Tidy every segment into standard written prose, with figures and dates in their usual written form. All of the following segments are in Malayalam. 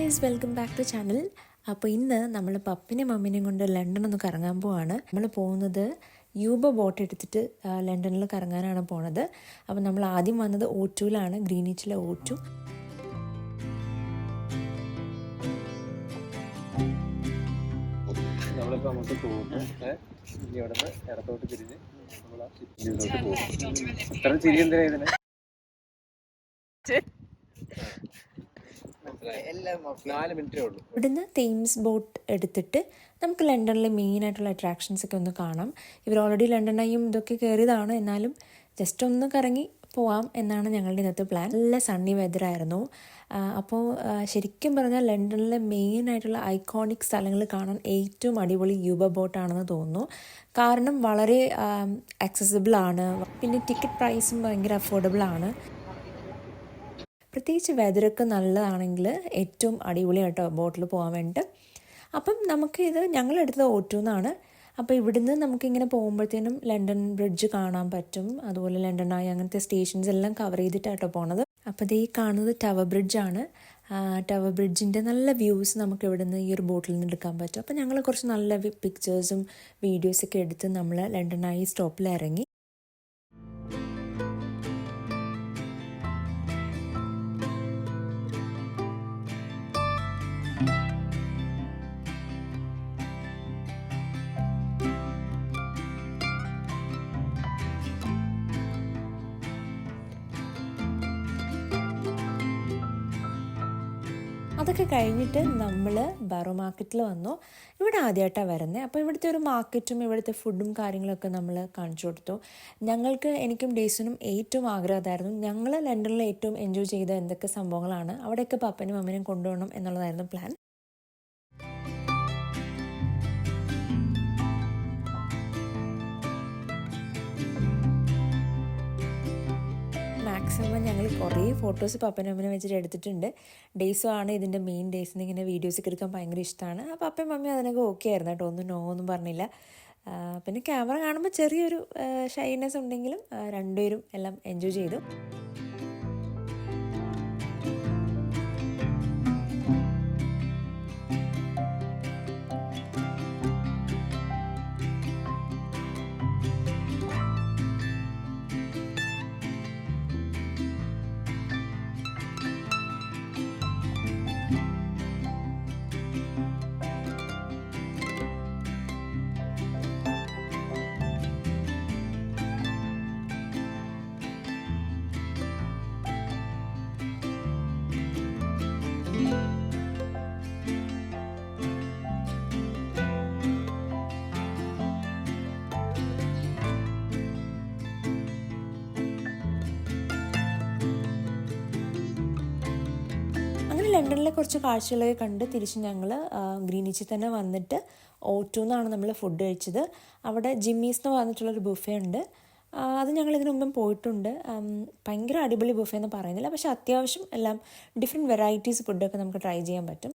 Guys, welcome back to channel. അപ്പോൾ ഇന്ന് നമ്മൾ പപ്പിനെയും മമ്മിനെയും കൊണ്ട് ലണ്ടൻ ഒന്ന് കറങ്ങാൻ പോവാണ്. നമ്മൾ പോകുന്നത് യൂബർ ബോട്ട് എടുത്തിട്ട് ലണ്ടനിൽ കറങ്ങാനാണ് പോണത്. അപ്പോൾ നമ്മൾ ആദ്യം വന്നത് ഓറ്റൂലാണ്, ഗ്രീനിച്ചിലെ ഓറ്റു. നമ്മളിപ്പോൾ അങ്ങോട്ട് പോകുമ്പോൾ ഇനി അവിടെ നിന്ന് ഇടത്തോട്ട് തിരിഞ്ഞ് നമ്മൾ ആ ഷിപ്പിലോട്ട് പോകും. ഇത്ര ചിരി എന്തിനാ ഇതിന്? ഇവിടുന്ന് തേംസ് ബോട്ട് എടുത്തിട്ട് നമുക്ക് ലണ്ടനിലെ മെയിനായിട്ടുള്ള അട്രാക്ഷൻസ് ഒക്കെ ഒന്ന് കാണാം. ഇവർ ഓൾറെഡി ലണ്ടനായും ഇതൊക്കെ കയറിയതാണ്, എന്നാലും ജസ്റ്റ് ഒന്ന് കറങ്ങി പോവാം എന്നാണ് ഞങ്ങളുടെ ഇന്നത്തെ പ്ലാൻ. നല്ല സണ്ണി വെതറായിരുന്നു. അപ്പോൾ ശരിക്കും പറഞ്ഞാൽ ലണ്ടനിലെ മെയിനായിട്ടുള്ള ഐക്കോണിക് സ്ഥലങ്ങൾ കാണാൻ ഏറ്റവും അടിപൊളി യൂബർ ബോട്ടാണെന്ന് തോന്നുന്നു. കാരണം വളരെ ആക്സസിബിൾ ആണ്, പിന്നെ ടിക്കറ്റ് പ്രൈസും ഭയങ്കര അഫോർഡബിൾ ആണ്. പ്രത്യേകിച്ച് വെതറൊക്കെ നല്ലതാണെങ്കിൽ ഏറ്റവും അടിപൊളിയായിട്ടോ ബോട്ടിൽ പോകാൻ വേണ്ടിയിട്ട്. അപ്പം നമുക്കിത് ഞങ്ങളെടുത്തത് ഓറ്റൂന്നാണ്. അപ്പോൾ ഇവിടുന്ന് നമുക്കിങ്ങനെ പോകുമ്പോഴത്തേനും ലണ്ടൻ ബ്രിഡ്ജ് കാണാൻ പറ്റും. അതുപോലെ ലണ്ടനായി അങ്ങനത്തെ സ്റ്റേഷൻസ് എല്ലാം കവർ ചെയ്തിട്ടാട്ടോ പോണത്. അപ്പോൾ ഇത് ഈ കാണുന്നത് ടവർ ബ്രിഡ്ജാണ്. ടവർ ബ്രിഡ്ജിൻ്റെ നല്ല വ്യൂസ് നമുക്ക് ഇവിടുന്ന് ഈ ഒരു ബോട്ടിൽ നിന്ന് എടുക്കാൻ പറ്റും. അപ്പോൾ ഞങ്ങൾ കുറച്ച് നല്ല പിക്ചേഴ്സും വീഡിയോസൊക്കെ എടുത്ത് നമ്മൾ ലണ്ടനായി സ്റ്റോപ്പിൽ ഇറങ്ങി. അതൊക്കെ കഴിഞ്ഞിട്ട് നമ്മൾ ബറോ മാർക്കറ്റിൽ വന്നു. ഇവിടെ ആദ്യമായിട്ടാണ് വരുന്നത്. അപ്പോൾ ഇവിടുത്തെ ഒരു മാർക്കറ്റും ഇവിടുത്തെ ഫുഡും കാര്യങ്ങളൊക്കെ നമ്മൾ കാണിച്ചു കൊടുത്തു. എനിക്കും ഡേയ്സിനും ഏറ്റവും ആഗ്രഹമായിരുന്നു. ഞങ്ങൾ ലണ്ടനിൽ ഏറ്റവും എൻജോയ് ചെയ്ത എന്തൊക്കെ സംഭവങ്ങളാണ്, അവിടെയൊക്കെ പപ്പനും അമ്മനും കൊണ്ടുപോകണം എന്നുള്ളതായിരുന്നു പ്ലാൻ. മാക്സിമം ഞങ്ങൾ കുറേ ഫോട്ടോസ് പപ്പനും അമ്മനെ വെച്ചിട്ട് എടുത്തിട്ടുണ്ട്. ഡേയ്സും ആണ് ഇതിൻ്റെ മെയിൻ. ഡേയ്സിന് ഇങ്ങനെ വീഡിയോസൊക്കെ എടുക്കാൻ ഭയങ്കര ഇഷ്ടമാണ്. അപ്പോൾ പപ്പയും മമ്മിയും അതിനൊക്കെ ഓക്കെ ആയിരുന്നു കേട്ടോ, ഒന്നും നോ ഒന്നും പറഞ്ഞില്ല. പിന്നെ ക്യാമറ കാണുമ്പോൾ ചെറിയൊരു ഷൈനെസ് ഉണ്ടെങ്കിലും രണ്ടുപേരും എല്ലാം എൻജോയ് ചെയ്തു. ലണ്ടനിലെ കുറച്ച് കാഴ്ചകളൊക്കെ കണ്ട് തിരിച്ച് ഞങ്ങൾ ഗ്രീനിച്ചിൽ തന്നെ വന്നിട്ട് ഓറ്റൂന്നാണ് നമ്മൾ ഫുഡ് കഴിച്ചത്. അവിടെ ജിമ്മീസ് എന്ന് പറഞ്ഞിട്ടുള്ളൊരു ബുഫേ ഉണ്ട്. അത് ഞങ്ങൾ ഇതിനു മുമ്പും പോയിട്ടുണ്ട്. ഭയങ്കര അടിപൊളി ബുഫേ എന്ന് പറയുന്നില്ല, പക്ഷേ അത്യാവശ്യം എല്ലാം ഡിഫറെൻറ്റ് വെറൈറ്റീസ് ഫുഡൊക്കെ നമുക്ക് ട്രൈ ചെയ്യാൻ പറ്റും.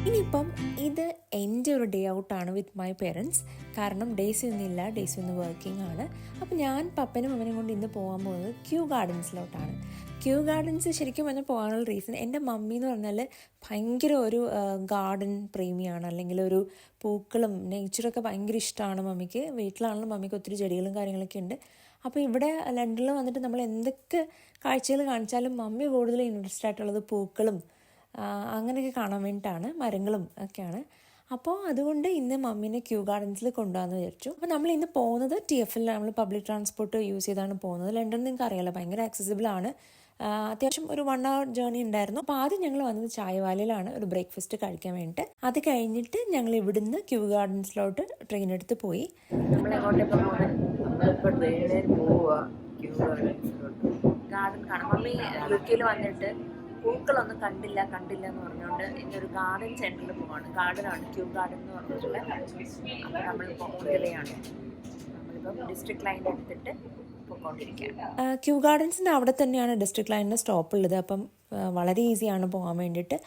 ഇനിയിപ്പം ഇത് എൻ്റെ ഒരു ഡേ ഔട്ടാണ് വിത്ത് മൈ പേരൻസ്. കാരണം ഡേയ്സി ഒന്നുമില്ല, ഡേയ്സി ഒന്ന് വർക്കിംഗ് ആണ്. അപ്പോൾ ഞാൻ പപ്പനും അമ്മനും കൊണ്ട് ഇന്ന് പോകാൻ പോകുന്നത് ക്യൂ ഗാർഡൻസിലോട്ടാണ്. ക്യൂ ഗാർഡൻസ് ശരിക്കും പറഞ്ഞാൽ പോകാനുള്ള റീസൺ, എൻ്റെ മമ്മി എന്ന് പറഞ്ഞാൽ ഭയങ്കര ഒരു ഗാർഡൻ പ്രേമിയാണ്. അല്ലെങ്കിൽ ഒരു പൂക്കളും നേച്ചറൊക്കെ ഭയങ്കര ഇഷ്ടമാണ് മമ്മിക്ക്. വീട്ടിലാണെങ്കിലും മമ്മിക്ക് ഒത്തിരി ചെടികളും കാര്യങ്ങളൊക്കെ ഉണ്ട്. അപ്പോൾ ഇവിടെ ലണ്ടനിൽ വന്നിട്ട് നമ്മൾ എന്തൊക്കെ കാഴ്ചകൾ കാണിച്ചാലും മമ്മി കൂടുതൽ ഇൻട്രസ്റ്റ് ആയിട്ടുള്ളത് പൂക്കളും അങ്ങനെയൊക്കെ കാണാൻ വേണ്ടിയിട്ടാണ്, മരങ്ങളും ഒക്കെയാണ്. അപ്പോൾ അതുകൊണ്ട് ഇന്ന് മമ്മീനെ ക്യൂ ഗാർഡൻസിൽ കൊണ്ടുപോകാമെന്ന് വിചാരിച്ചു. അപ്പോൾ നമ്മൾ ഇന്ന് പോകുന്നത് TFL, നമ്മൾ പബ്ലിക് ട്രാൻസ്പോർട്ട് യൂസ് ചെയ്താണ് പോകുന്നത്. ലണ്ടൻ നിങ്ങൾക്ക് അറിയാമല്ലോ, ഭയങ്കര ആക്സസിബിൾ ആണ്. അത്യാവശ്യം ഒരു 1 hour ജേർണി ഉണ്ടായിരുന്നു. അപ്പോൾ ആദ്യം ഞങ്ങൾ വന്നത് ചായവാലയിലാണ് ഒരു ബ്രേക്ക്ഫാസ്റ്റ് കഴിക്കാൻ വേണ്ടിയിട്ട്. അത് കഴിഞ്ഞിട്ട് ഞങ്ങൾ ഇവിടുന്ന് ക്യൂ ഗാർഡൻസിലോട്ട് ട്രെയിൻ എടുത്ത് പോയി. ഗാർഡൻ കാണാം. മമ്മി UK വന്നിട്ട് പൂക്കളൊന്നും കണ്ടില്ല എന്ന് പറഞ്ഞുകൊണ്ട് ഇന്നൊരു ഗാർഡൻ സെൻറ്ററിൽ പോവാണ്. ഗാർഡനാണ്, ക്യൂ ഗാർഡൻ എന്ന് പറഞ്ഞിട്ടുള്ള. അപ്പോൾ നമ്മളിപ്പോൾ ഓണ്ടലയാണ്, നമ്മളിപ്പോൾ ഡിസ്ട്രിക്ട് ലൈൻ എടുത്തിട്ട് പോയിക്കൊണ്ടിരിക്കുകയാണ്. ക്യൂ ഗാർഡൻസിൻ്റെ അവിടെ തന്നെയാണ് ഡിസ്ട്രിക്ട് ലൈനിൻ്റെ സ്റ്റോപ്പ് ഉള്ളത്. അപ്പം വളരെ ഈസിയാണ് പോകാൻ വേണ്ടിയിട്ട്.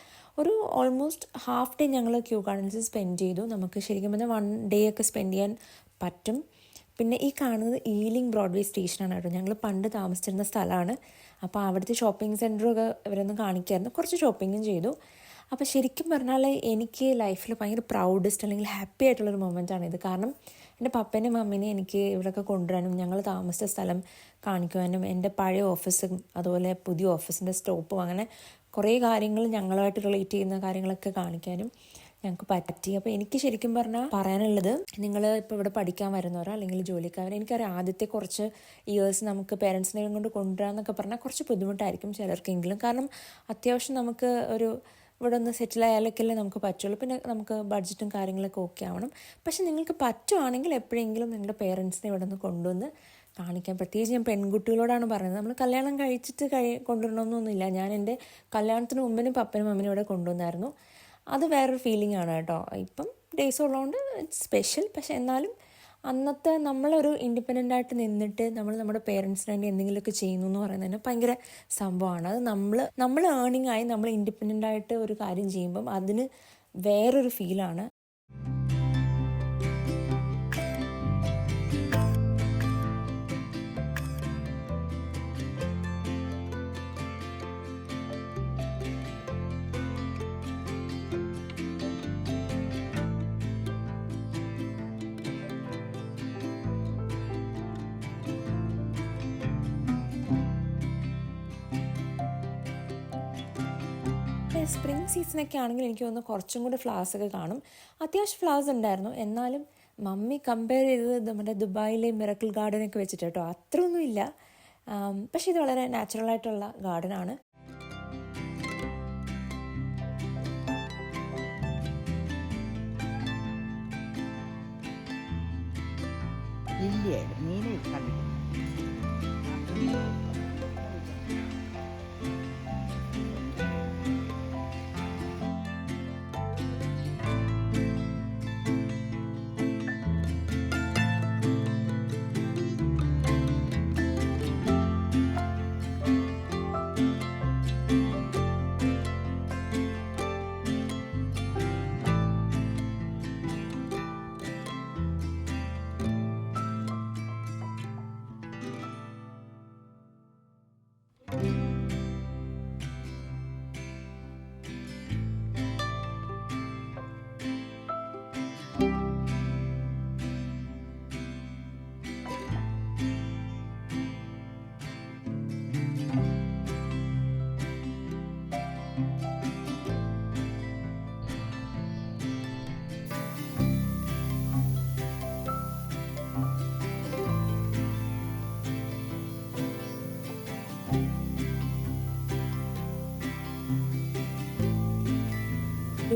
ഒരു ഓൾമോസ്റ്റ് ഹാഫ് ഡേ ഞങ്ങൾ ക്യൂ ഗാർഡൻസിൽ സ്പെൻഡ് ചെയ്തു. നമുക്ക് ശരിക്കും പറഞ്ഞാൽ 1 ഡേ ഒക്കെ സ്പെൻഡ് ചെയ്യാൻ പറ്റും. പിന്നെ ഈ കാണുന്നത് ഈലിംഗ് ബ്രോഡ്വേ സ്റ്റേഷനാണ് കേട്ടോ. ഞങ്ങൾ പണ്ട് താമസിച്ചിരുന്ന സ്ഥലമാണ്. അപ്പോൾ അവിടുത്തെ ഷോപ്പിംഗ് സെൻറ്ററൊക്കെ ഇവരൊന്ന് കാണിക്കായിരുന്നു. കുറച്ച് ഷോപ്പിങ്ങും ചെയ്തു. അപ്പോൾ ശരിക്കും പറഞ്ഞാൽ എനിക്ക് ലൈഫിൽ ഭയങ്കര പ്രൗഡസ്റ്റ് അല്ലെങ്കിൽ ഹാപ്പി ആയിട്ടുള്ളൊരു മൊമെൻ്റാണിത്. കാരണം എൻ്റെ പപ്പേനെയും മമ്മീനെയും എനിക്ക് ഇവിടെയൊക്കെ കൊണ്ടുവരാനും ഞങ്ങൾ താമസിച്ച സ്ഥലം കാണിക്കുവാനും എൻ്റെ പഴയ ഓഫീസും അതുപോലെ പുതിയ ഓഫീസിൻ്റെ സ്റ്റോപ്പും അങ്ങനെ കുറേ കാര്യങ്ങൾ ഞങ്ങളുമായിട്ട് റിലേറ്റ് ചെയ്യുന്ന കാര്യങ്ങളൊക്കെ കാണിക്കാനും ഞങ്ങൾക്ക് പറ്റി. അപ്പോൾ എനിക്ക് ശരിക്കും പറഞ്ഞാൽ പറയാനുള്ളത്, നിങ്ങൾ ഇപ്പോൾ ഇവിടെ പഠിക്കാൻ വരുന്നവരോ അല്ലെങ്കിൽ ജോലിക്കാരോ, എനിക്കറിയാം ആദ്യത്തെ കുറച്ച് ഇയേഴ്സ് നമുക്ക് പേരൻസിനെ കൊണ്ട് കൊണ്ടുവരാമെന്നൊക്കെ പറഞ്ഞാൽ കുറച്ച് ബുദ്ധിമുട്ടായിരിക്കും ചിലർക്കെങ്കിലും. കാരണം അത്യാവശ്യം നമുക്ക് ഒരു ഇവിടെ ഒന്ന് സെറ്റിൽ ആയാലൊക്കെയല്ലേ നമുക്ക് പറ്റുള്ളൂ. പിന്നെ നമുക്ക് ബഡ്ജറ്റും കാര്യങ്ങളൊക്കെ ഓക്കെ ആവണം. പക്ഷെ നിങ്ങൾക്ക് പറ്റുവാണെങ്കിൽ എപ്പോഴെങ്കിലും നിങ്ങളുടെ പേരൻസിനെ ഇവിടെ നിന്ന് കൊണ്ടുവന്ന് കാണിക്കാൻ. പ്രത്യേകിച്ച് ഞാൻ പെൺകുട്ടികളോടാണ് പറയുന്നത്. നമ്മൾ കല്യാണം കഴിച്ചിട്ട് കൊണ്ടുവരണമെന്നൊന്നുമില്ല. ഞാൻ എൻ്റെ കല്യാണത്തിന് മുമ്പിനും പപ്പനും മമ്മിനും ഇവിടെ കൊണ്ടുവന്നായിരുന്നു. അത് വേറൊരു ഫീലിംഗ് ആണ് കേട്ടോ. ഇപ്പം ഡേയ്സ് ഉള്ളതുകൊണ്ട് ഇറ്റ്സ് സ്പെഷ്യൽ. പക്ഷെ എന്നാലും അന്നത്തെ നമ്മളൊരു ഇൻഡിപെൻഡൻ്റ് ആയിട്ട് നിന്നിട്ട് നമ്മുടെ പേരൻസിന് വേണ്ടി എന്തെങ്കിലുമൊക്കെ ചെയ്യുന്നു എന്ന് പറയുന്നത് തന്നെ ഭയങ്കര സംഭവമാണ്. അത് നമ്മൾ ഏർണിംഗ് ആയി നമ്മൾ ഇൻഡിപെൻഡൻ്റ് ആയിട്ട് ഒരു കാര്യം ചെയ്യുമ്പം അതിന് വേറൊരു ഫീലാണ്. സ്പ്രിംഗ് സീസണൊക്കെ ആണെങ്കിൽ എനിക്ക് തോന്നുന്നു കുറച്ചും കൂടി ഫ്ലവേഴ്സ് ഒക്കെ കാണും. അത്യാവശ്യം ഫ്ലവേഴ്സ് ഉണ്ടായിരുന്നു. എന്നാലും മമ്മി കമ്പയർ ചെയ്തത് നമ്മുടെ ദുബായിലെ മിറക്കിൾ ഗാർഡനൊക്കെ വെച്ചിട്ട് കേട്ടോ, അത്രയൊന്നും ഇല്ല. പക്ഷേ ഇത് വളരെ നാച്ചുറലായിട്ടുള്ള ഗാർഡനാണ്.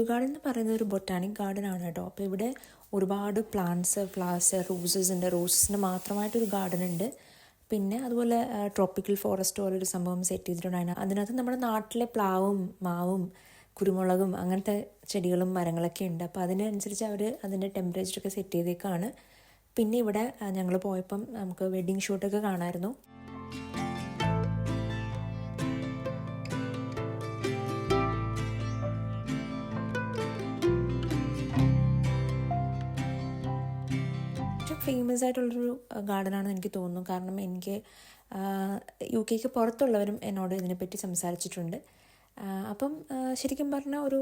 ഗാർഡൻ എന്ന് പറയുന്നത് ഒരു ബൊട്ടാണിക് ഗാർഡൻ ആണ് കേട്ടോ. അപ്പോൾ ഇവിടെ ഒരുപാട് പ്ലാന്റ്സ്, ഫ്ലവേഴ്സ്, റോസസ് ഉണ്ട്. റോസസിന് മാത്രമായിട്ടൊരു ഗാർഡൻ ഉണ്ട്. പിന്നെ അതുപോലെ ട്രോപ്പിക്കൽ ഫോറസ്റ്റ് പോലൊരു സംഭവം സെറ്റ് ചെയ്തിട്ടുണ്ടായിരുന്നു. അതിനകത്ത് നമ്മുടെ നാട്ടിലെ പ്ലാവും മാവും കുരുമുളകും അങ്ങനത്തെ ചെടികളും മരങ്ങളൊക്കെ ഉണ്ട്. അപ്പോൾ അതിനനുസരിച്ച് അവർ അതിൻ്റെ ടെമ്പറേച്ചറൊക്കെ സെറ്റ് ചെയ്തേക്കാണ്. പിന്നെ ഇവിടെ ഞങ്ങൾ പോയപ്പം നമുക്ക് വെഡ്ഡിങ് ഷൂട്ടൊക്കെ കാണാമായിരുന്നു. ഫേമസ് ആയിട്ടുള്ളൊരു ഗാർഡനാണെന്ന് എനിക്ക് തോന്നുന്നു. കാരണം എനിക്ക് UK പുറത്തുള്ളവരും എന്നോട് ഇതിനെപ്പറ്റി സംസാരിച്ചിട്ടുണ്ട്. അപ്പം ശരിക്കും പറഞ്ഞാൽ ഒരു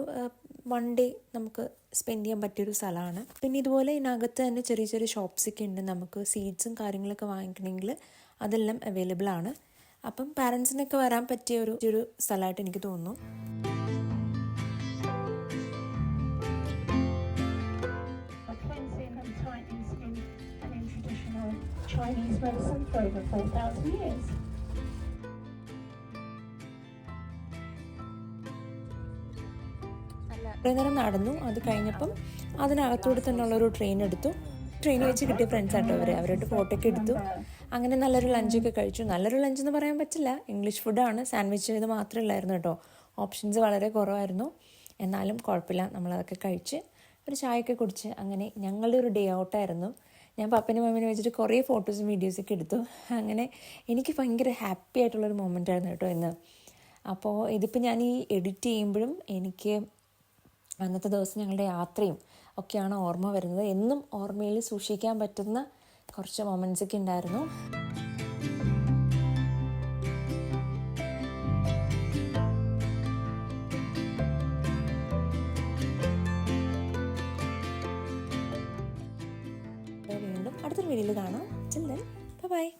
1 ഡേ നമുക്ക് സ്പെൻഡ് ചെയ്യാൻ പറ്റിയൊരു സ്ഥലമാണ്. പിന്നെ ഇതുപോലെ ഇതിനകത്ത് തന്നെ ചെറിയ ചെറിയ ഷോപ്സൊക്കെ ഉണ്ട്. നമുക്ക് സീഡ്സും കാര്യങ്ങളൊക്കെ വാങ്ങിക്കണമെങ്കിൽ അതെല്ലാം അവൈലബിൾ ആണ്. അപ്പം പാരൻസിനൊക്കെ വരാൻ പറ്റിയ ഒരു സ്ഥലമായിട്ട് എനിക്ക് തോന്നുന്നു. Chinese medicine for over 4,000 years. കുറേ നേരം നടന്നു. അത് കഴിഞ്ഞപ്പം അതിനകത്തൂടെ തന്നെയുള്ളൊരു ട്രെയിൻ എടുത്തു. ട്രെയിൻ വെച്ച് കിട്ടിയ ഫ്രണ്ട്സ് ആട്ടോ അവരായിട്ട് ഫോട്ടോ ഒക്കെ എടുത്തു. അങ്ങനെ നല്ലൊരു ലഞ്ചൊക്കെ കഴിച്ചു. നല്ലൊരു ലഞ്ചെന്ന് പറയാൻ പറ്റില്ല, ഇംഗ്ലീഷ് ഫുഡാണ്. സാൻഡ്വിച്ച് ഇത് മാത്രമേ ഉള്ളായിരുന്നു കേട്ടോ. ഓപ്ഷൻസ് വളരെ കുറവായിരുന്നു. എന്നാലും കുഴപ്പമില്ല, നമ്മളതൊക്കെ കഴിച്ച് ഒരു ചായയൊക്കെ കുടിച്ച് അങ്ങനെ ഞങ്ങളുടെ ഒരു ഡേ ഔട്ടായിരുന്നു. ഞാൻ പപ്പനും മമ്മീനെ വെച്ചിട്ട് കുറേ ഫോട്ടോസും വീഡിയോസൊക്കെ എടുത്തു. അങ്ങനെ എനിക്ക് ഭയങ്കര ഹാപ്പി ആയിട്ടുള്ളൊരു മൊമെൻ്റ് ആയിരുന്നു കേട്ടോ ഇന്ന്. അപ്പോൾ ഇതിപ്പോൾ ഞാൻ ഈ എഡിറ്റ് ചെയ്യുമ്പോഴും എനിക്ക് അന്നത്തെ ദിവസം ഞങ്ങളുടെ യാത്രയും ഒക്കെയാണ് ഓർമ്മ വരുന്നത്. എന്നും ഓർമ്മയിൽ സൂക്ഷിക്കാൻ പറ്റുന്ന കുറച്ച് മൊമെൻറ്റ്സൊക്കെ ഉണ്ടായിരുന്നു. വീണ്ടും അടുത്തൊരു വീഡിയോയിൽ കാണാം. Till then, bye bye.